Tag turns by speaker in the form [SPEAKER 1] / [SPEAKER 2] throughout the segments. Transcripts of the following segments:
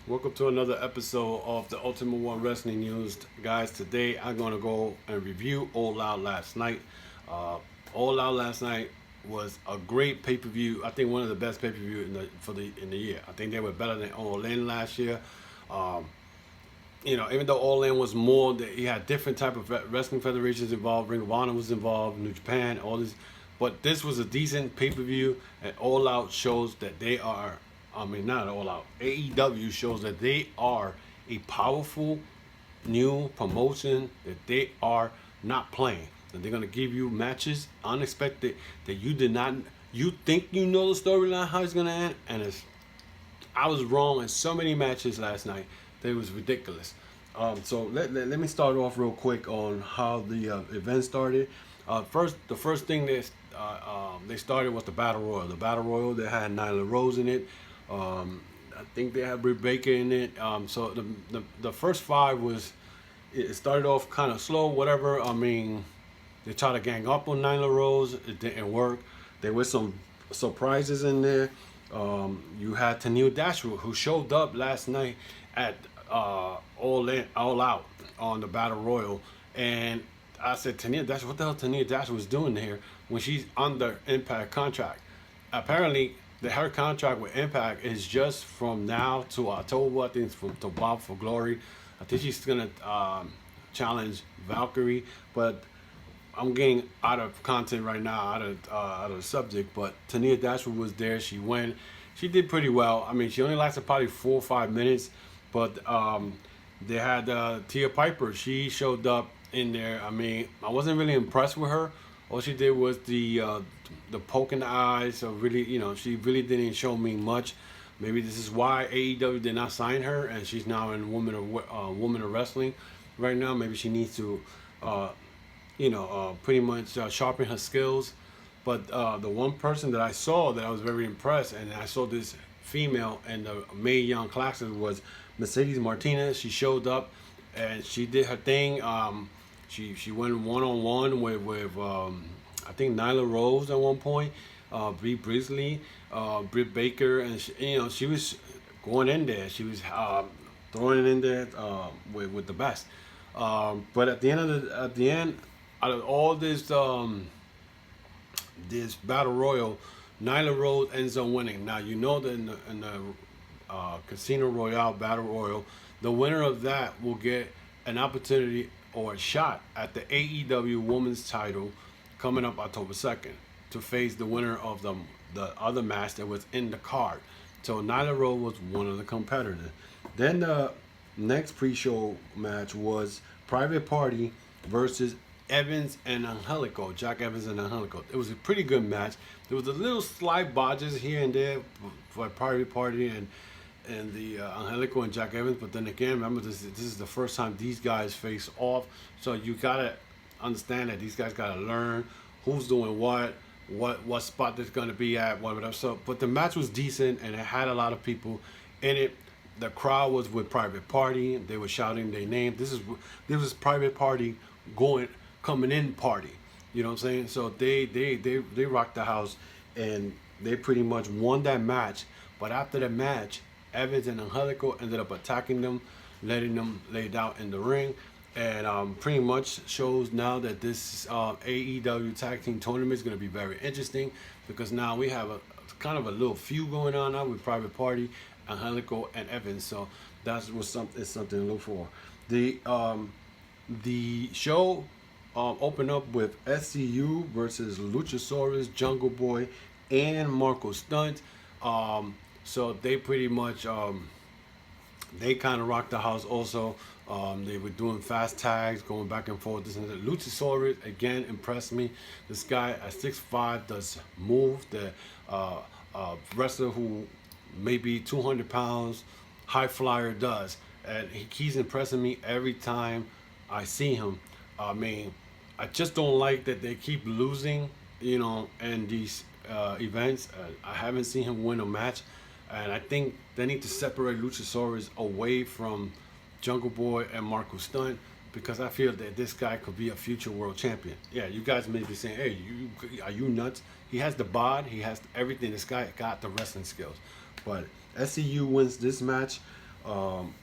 [SPEAKER 1] Welcome to another episode of the Ultimate One Wrestling News. Guys, today I'm going to go and review All Out last night. All Out last night was a great pay-per-view. I think one of the best pay-per-view in the year. I think they were better than All In last year. Even though All In was more, he had different type of wrestling federations involved. Ring of Honor was involved, New Japan, all this. But this was a decent pay-per-view, and All Out shows that they are, not All Out, AEW shows that they are a powerful new promotion, that they are not playing. And they're going to give you matches, unexpected, that you did not, you think you know the storyline, how it's going to end, and I was wrong in so many matches last night that it was ridiculous. So let me start off real quick on how the event started. The first thing they started was the Battle Royal. The Battle Royal, they had Nyla Rose in it. I think they had Britt Baker in it. So the first five it started off kind of slow, whatever. They tried to gang up on Nyla Rose. It didn't work. There were some surprises in there. You had Tennille Dashwood, who showed up last night at All Out on the Battle Royal. And I said, Tennille Dashwood, what the hell Tennille Dashwood was doing here when she's under Impact contract? Apparently, her contract with Impact is just from now to October. I think it's to Bob for Glory. I think she's gonna challenge Valkyrie, but I'm getting out of content right now, out of the subject. But Tennille Dashwood was there. She went. She did pretty well. She only lasted probably 4 or 5 minutes, but they had Tia Piper. She showed up in there. I wasn't really impressed with her. All she did was the poke in the eyes. So really, she really didn't show me much. Maybe this is why AEW did not sign her, and she's now in Women of Wrestling right now. Maybe she needs to, pretty much sharpen her skills. But the one person that I saw that I was very impressed, and I saw this female in the Mae Young Classic, was Mercedes Martinez. She showed up and she did her thing. She went one-on-one with I think Nyla Rose at one point, Brie Brisley, Britt Baker, and she was going in there. She was throwing it in there with the best. But at the end, out of all this battle royal, Nyla Rose ends up winning. Now you know that in the Casino Royale battle royal, the winner of that will get an opportunity or a shot at the AEW Women's title coming up October 2nd to face the winner of the other match that was in the card. So Nyla Rose was one of the competitors. Then the next pre-show match was Private Party versus Evans and Angelico, Jack Evans and Angelico. It was a pretty good match. There was a little slight bodges here and there for Private Party and the Angelico and Jack Evans, but then again, remember this is the first time these guys face off, so you gotta understand that these guys gotta learn who's doing what spot they're gonna be at, whatever. So, but the match was decent and it had a lot of people in it. The crowd was with Private Party. They were shouting their name. This was Private Party coming in party. You know what I'm saying? So they rocked the house and they pretty much won that match. But after the match, Evans and Angelico ended up attacking them, letting them lay down in the ring, and pretty much shows now that this AEW Tag Team Tournament is going to be very interesting, because now we have a kind of a little feud going on now with Private Party, Angelico, and Evans. So that's something to look for. The show opened up with SCU versus Luchasaurus, Jungle Boy, and Marco Stunt. So they pretty much, they kind of rocked the house also. They were doing fast tags, going back and forth. This and that. Luchasaurus, again, impressed me. This guy at 6'5" does move. The wrestler who may be 200 pounds, high flyer does. And he's impressing me every time I see him. I just don't like that they keep losing, in these events. I haven't seen him win a match. And I think they need to separate Luchasaurus away from Jungle Boy and Marco Stunt, because I feel that this guy could be a future world champion. Yeah, you guys may be saying, hey, are you nuts? He has the bod, he has everything. This guy got the wrestling skills. But SCU wins this match. Um,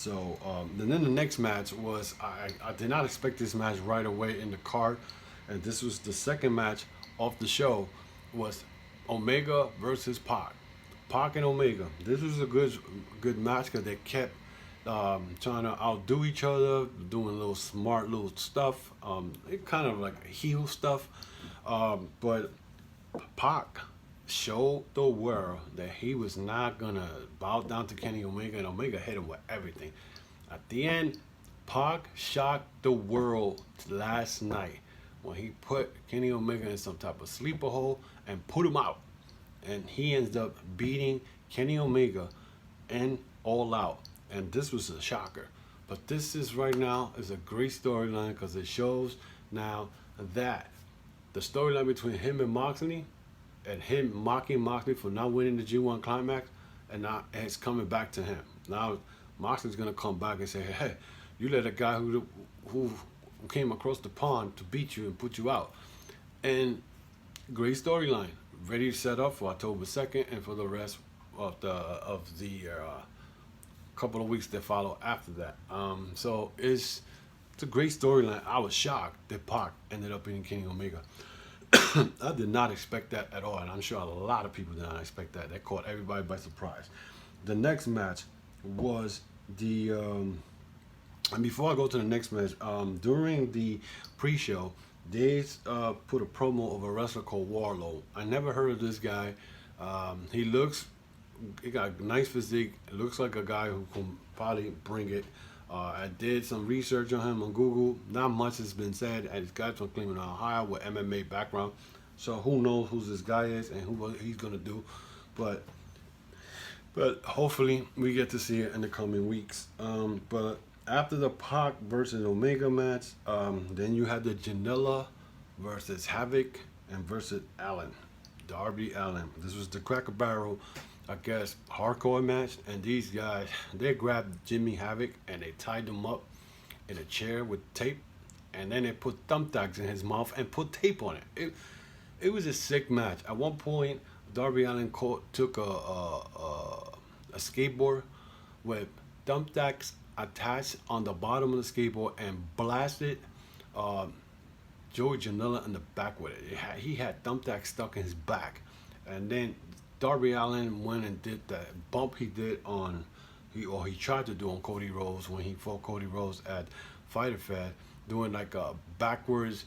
[SPEAKER 1] and then the next match was I did not expect this match right away in the card, and this was the second match of the show was Omega versus Pac. Pac and Omega. This was a good match because they kept trying to outdo each other, doing little smart little stuff. It kind of like heel stuff, but Pac showed the world that he was not gonna bow down to Kenny Omega, and Omega hit him with everything. At the end, Pac shocked the world last night when he put Kenny Omega in some type of sleeper hole and put him out, and he ends up beating Kenny Omega and All Out, and this was a shocker. But this is right now is a great storyline because it shows now that the storyline between him and Moxley and him mocking Moxley for not winning the G1 climax, and now it's coming back to him. Now Moxley's gonna come back and say, "Hey, you let a guy who came across the pond to beat you and put you out." And great storyline, ready to set up for October 2nd and for the rest of the couple of weeks that follow after that. So it's a great storyline. I was shocked that Pac ended up beating Kenny Omega. I did not expect that at all, and I'm sure a lot of people did not expect that. That caught everybody by surprise. The next match was and before I go to the next match, during the pre-show, they put a promo of a wrestler called Warlow. I never heard of this guy. He got a nice physique. It looks like a guy who can probably bring it. I did some research on him on Google. Not much has been said. And he's got from Cleveland, Ohio, with MMA background. So who knows who this guy is and who he's gonna do, but hopefully we get to see it in the coming weeks. But after the Pac versus Omega match, then you had the Janela versus Havoc and versus Allen, Darby Allen. This was the Cracker Barrel, I guess, hardcore match, and these guys, they grabbed Jimmy Havoc and they tied him up in a chair with tape, and then they put thumbtacks in his mouth and put tape on it. It was a sick match. At one point, Darby Allin took a skateboard with thumbtacks attached on the bottom of the skateboard and blasted Joey Janela in the back with it. He had thumbtacks stuck in his back, and then Darby Allin went and did that bump he did he tried to do on Cody Rhodes when he fought Cody Rhodes at Fighter Fed, doing like a backwards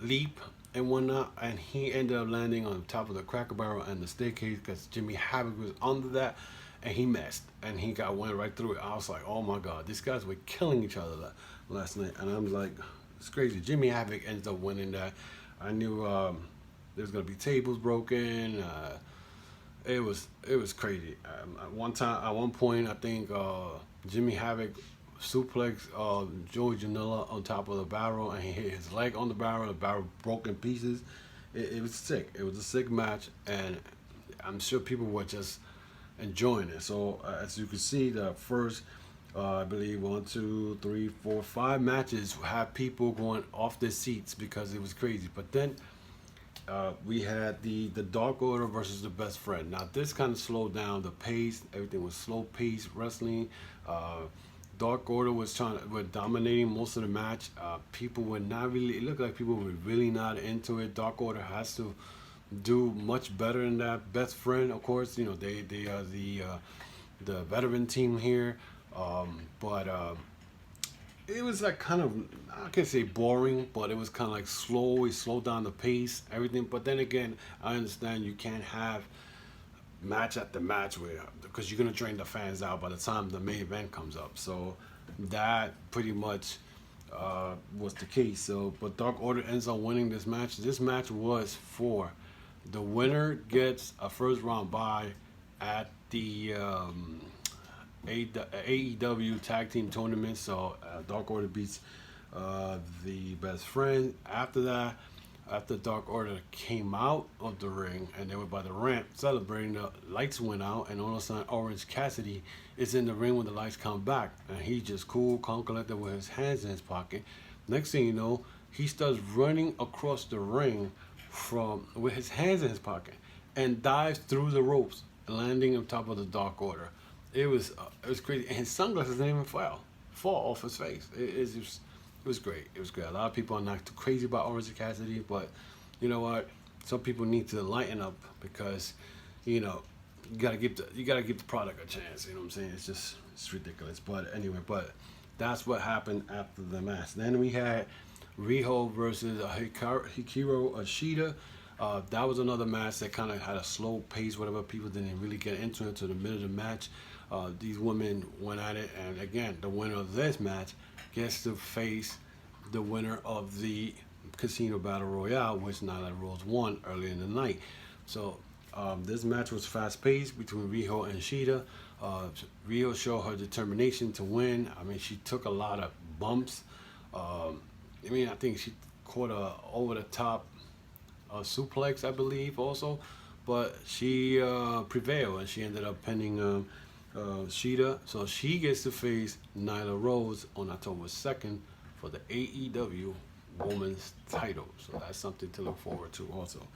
[SPEAKER 1] leap and whatnot, and he ended up landing on the top of the Cracker Barrel and the staircase because Jimmy Havoc was under that, and he missed, and he went right through it. I was like, oh my God, these guys were killing each other last night, and I'm like, it's crazy. Jimmy Havoc ends up winning that. I knew there's gonna be tables broken. It was crazy. At one point, I think Jimmy Havoc suplexed Joey Janela on top of the barrel, and he hit his leg on the barrel. The barrel broke in pieces. It was sick. It was a sick match, and I'm sure people were just enjoying it. So as you can see, the first I believe 1, 2, 3, 4, 5 matches had people going off their seats because it was crazy. But then we had the Dark Order versus the Best Friend. Now this kind of slowed down the pace. Everything was slow paced wrestling. Dark Order were dominating most of the match. People were not really. It looked like people were really not into it. Dark Order has to do much better than that. Best Friend, of course, you know they are the veteran team here, but it was like kind of, I can't say boring, but it was kind of like slow. It slowed down the pace, everything. But then again, I understand you can't have match after match because you're gonna drain the fans out by the time the main event comes up. So that pretty much was the case. So, but Dark Order ends up winning this match. This match was for the winner gets a first round bye at the AEW Tag Team Tournament. So Dark Order beats the Best Friend. After that, after Dark Order came out of the ring and they were by the ramp celebrating, the lights went out, and all of a sudden Orange Cassidy is in the ring when the lights come back, and he just cool, calm, collected with his hands in his pocket. Next thing you know, he starts running across the ring with his hands in his pocket and dives through the ropes landing on top of the Dark Order. It was crazy. And his sunglasses didn't even fall off his face. It was great. It was great. A lot of people are not too crazy about Orange Cassidy, but you know what? Some people need to lighten up because, you know, you gotta give the product a chance. You know what I'm saying? It's ridiculous. But anyway, but that's what happened after the match. Then we had Riho versus Hikaru Ashida. That was another match that kind of had a slow pace, whatever. People didn't really get into it to the middle of the match. These women went at it, and again, the winner of this match gets to face the winner of the Casino Battle Royale, which Nyla Rose won earlier in the night. So this match was fast paced between Riho and Shida. Riho showed her determination to win. I mean, she took a lot of bumps. I think she caught a over the top suplex, I believe, also, but she prevailed and she ended up pinning Shida. So she gets to face Nyla Rose on October 2nd for the AEW Women's title. So that's something to look forward to also.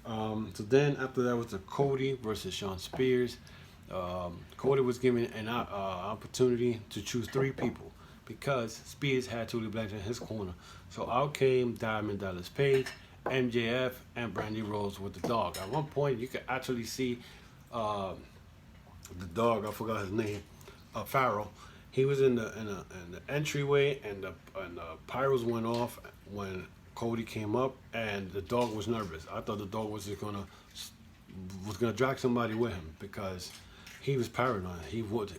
[SPEAKER 1] So then after that was the Cody versus Shawn Spears. Cody was given an opportunity to choose 3 people because Spears had Tully Blanchard in his corner. So out came Diamond Dallas Page, MJF, and Brandy Rose with the dog. At one point, you could actually see the dog. I forgot his name. Farrell. He was in the entryway, and the pyros went off when Cody came up, and the dog was nervous. I thought the dog was just gonna drag somebody with him because he was paranoid.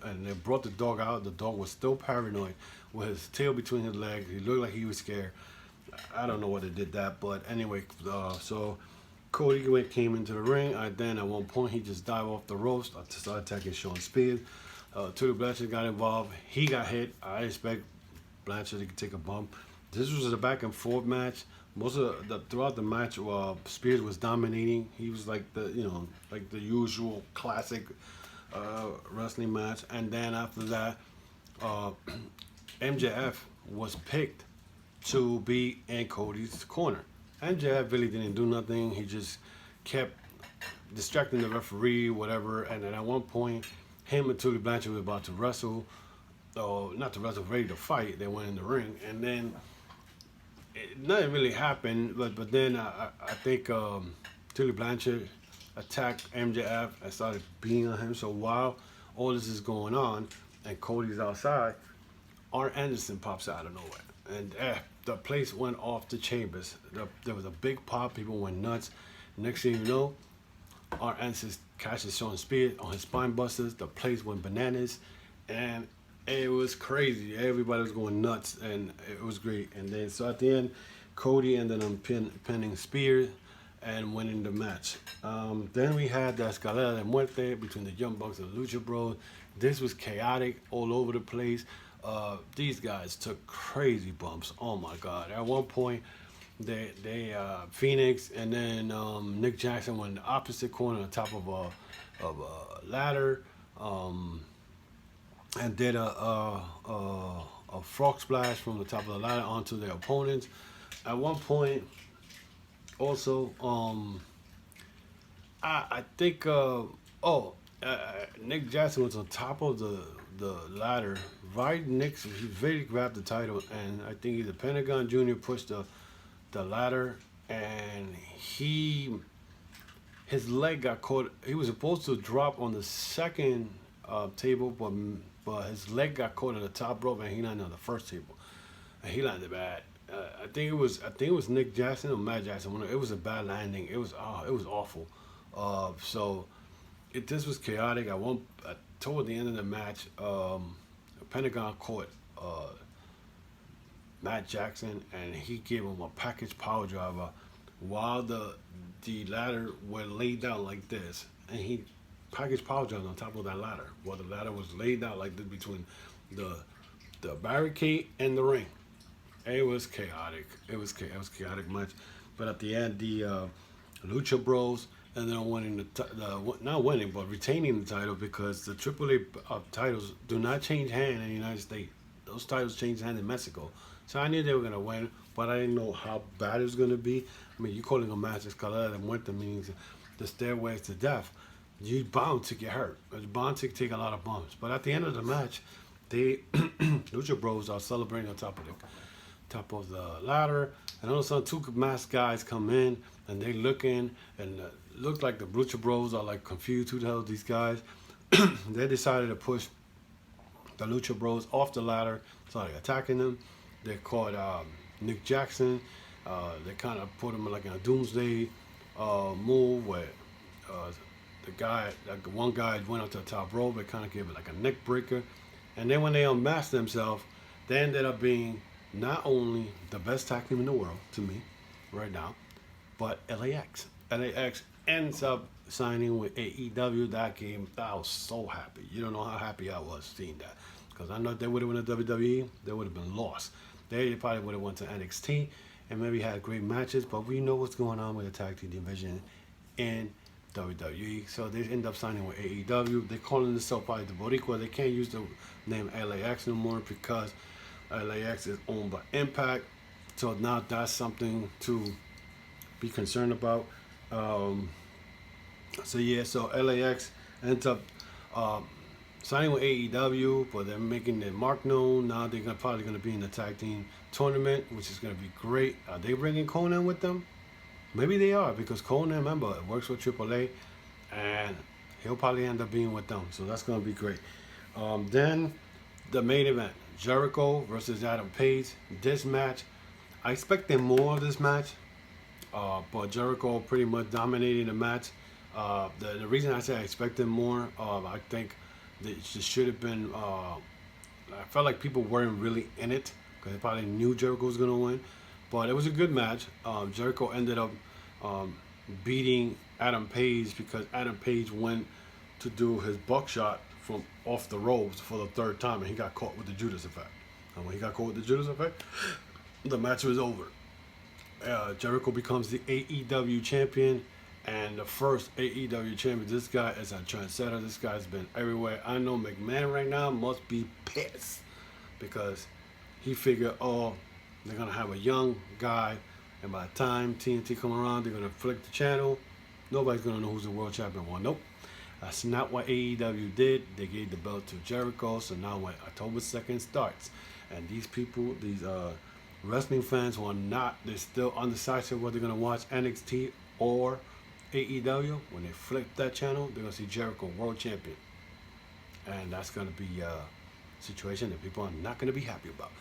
[SPEAKER 1] And they brought the dog out. The dog was still paranoid with his tail between his legs. He looked like he was scared. I don't know what they did that, but anyway, so Cody came into the ring. Then at one point he just dived off the ropes, started attacking Shawn Spears. Tully Blanchard got involved. He got hit. I expect Blanchard to take a bump. This was a back and forth match. Throughout the match, Spears was dominating. He was like the usual classic wrestling match. And then after that, MJF was picked to be in Cody's corner. MJF really didn't do nothing. He just kept distracting the referee, whatever. And then at one point, him and Tully Blanchard were about to wrestle. Not to wrestle, ready to fight. They went in the ring. And then nothing really happened. But then I think Tully Blanchard attacked MJF and started beating on him. So while all this is going on and Cody's outside, Arn Anderson pops out of nowhere. And the place went off the chambers. There was a big pop. People went nuts. Next thing you know, Arn Anderson catches Shawn Spears on his spine busters. The place went bananas. And it was crazy. Everybody was going nuts. And it was great. And then, so at the end, Cody ended up pinning Spears and winning the match. Then we had the Escalera de Muerte between the Young Bucks and the Lucha Bros. This was chaotic all over the place. These guys took crazy bumps. Oh my God! At one point, they Phoenix and then Nick Jackson went in the opposite corner on top of a ladder, and did a frog splash from the top of the ladder onto their opponents. At one point, also, I think Nick Jackson was on top of the ladder. Right next, he really grabbed the title, and I think either Pentagon Jr. pushed the ladder, and his leg got caught. He was supposed to drop on the second table, but his leg got caught at the top rope, and he landed on the first table, and he landed bad. I think it was Nick Jackson or Matt Jackson. It was a bad landing. It was awful. This was chaotic. Toward the end of the match, Pentagon caught Matt Jackson, and he gave him a package power driver while the ladder went laid down like this, and he package power driver on top of that ladder while the ladder was laid out like this between the barricade and the ring. It was chaotic. It was chaotic match, but at the end, the Lucha Bros ended up winning not winning, but retaining the title because the AAA titles do not change hand in the United States. Those titles change hand in Mexico. So I knew they were going to win, but I didn't know how bad it was going to be. I mean, you calling a match Escalera de Muerte means the stairways to death. you're bound to get hurt. You're bound to take a lot of bumps. But at the end of the match, they Lucha Bros are celebrating on top of the ladder, and all of a sudden two masked guys come in and they looking and look like the Lucha Bros are like confused. Who the hell are these guys? They decided to push the Lucha Bros off the ladder, started attacking them. They caught Nick Jackson. They kind of put him like in a doomsday move where the guy, like one guy went up to the top rope. They kind of gave it like a neck breaker. And then when they unmasked themselves, they ended up being not only the best tag team in the world to me right now, but LAX. LAX ends up signing with AEW. That game, I was so happy. You don't know how happy I was seeing that. Because I know if they would have won the WWE, they would have been lost. They probably would have went to NXT and maybe had great matches, but we know what's going on with the tag team division in WWE. So they end up signing with AEW. They're calling themselves probably the Boricua. They can't use the name LAX no more because LAX is owned by Impact. So now that's something to be concerned about. So LAX ends up signing with AEW, but they're making their mark known. Now they're probably going to be in the tag team tournament, which is going to be great. Are they bringing Conan with them? Maybe they are, because Conan, remember, works with AAA, and he'll probably end up being with them. So that's going to be great. Then the main event, Jericho versus Adam Page. This match, I expected more of this match, but Jericho pretty much dominated the match. The reason I say I expected more, I think it should have been, I felt like people weren't really in it because they probably knew Jericho was going to win. But it was a good match. Jericho ended up beating Adam Page because Adam Page went to do his buckshot from off the ropes for the third time, and he got caught with the Judas effect. And when he got caught with the Judas effect, the match was over. Jericho becomes the AEW champion, and the first AEW champion. This guy is a trendsetter. This guy's been everywhere. I know McMahon right now must be pissed because he figured, oh, they're going to have a young guy, and by the time TNT come around, they're going to flick the channel. Nobody's going to know who's the world champion. Well, nope. That's not what AEW did. They gave the belt to Jericho, so now when October 2nd starts, and these people, these wrestling fans who are not, they're still undecided whether they're going to watch NXT or AEW. When they flip that channel, they're going to see Jericho world champion. And that's going to be a situation that people are not going to be happy about.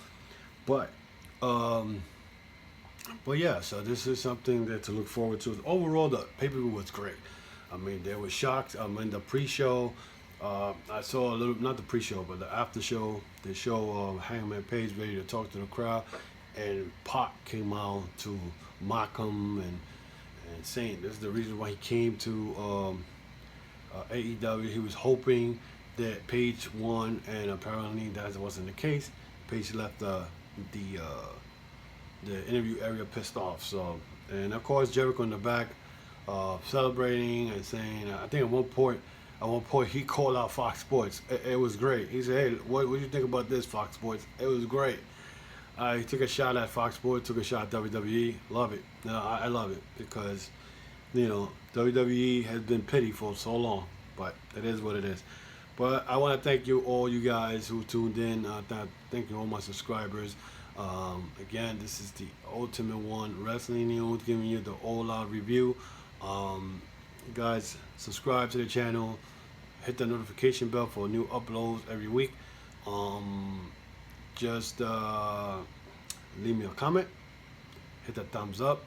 [SPEAKER 1] But yeah, so this is something that to look forward to. Overall, the pay-per-view was great. I mean, there was shocks. In the pre-show, I saw a little, not the pre-show, but the after show. They show Hangman Page ready to talk to the crowd, and PAC came out to mock him and saying this is the reason why he came to AEW. He was hoping that Page won, and apparently that wasn't the case. Page left the interview area pissed off. So, and of course Jericho in the back celebrating and saying, I think at one point he called out Fox Sports. It was great. He said, hey, what do you think about this, Fox Sports? It was great. I took a shot at Fox Sports, took a shot at WWE. Love it. I love it because, WWE has been pity for so long, but it is what it is. But I want to thank you, all you guys who tuned in. Thank you, all my subscribers. Again, this is the Ultimate One Wrestling News, giving you the all-out review. Guys, subscribe to the channel. Hit the notification bell for new uploads every week. Just leave me a comment. Hit that thumbs up.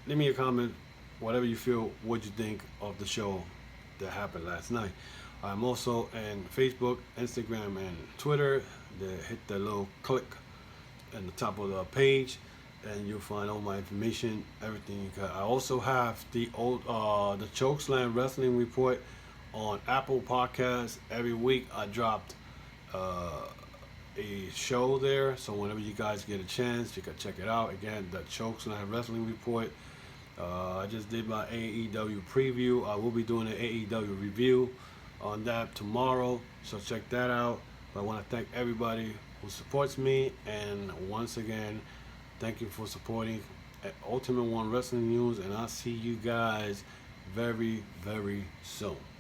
[SPEAKER 1] Leave me a comment, whatever you feel, what you think of the show that happened last night. I'm also on Facebook, Instagram, and Twitter. Hit the little click at the top of the page, and you'll find all my information, everything you got. I also have the Chokeslam Wrestling Report on Apple Podcasts. Every week I dropped a show there, so whenever you guys get a chance, you can check it out. Again, the Chokeslam Wrestling Report. I just did my AEW preview. I will be doing an AEW review on that tomorrow, so check that out. But I want to thank everybody who supports me, and once again, thank you for supporting Ultimate One Wrestling News, and I'll see you guys very, very soon.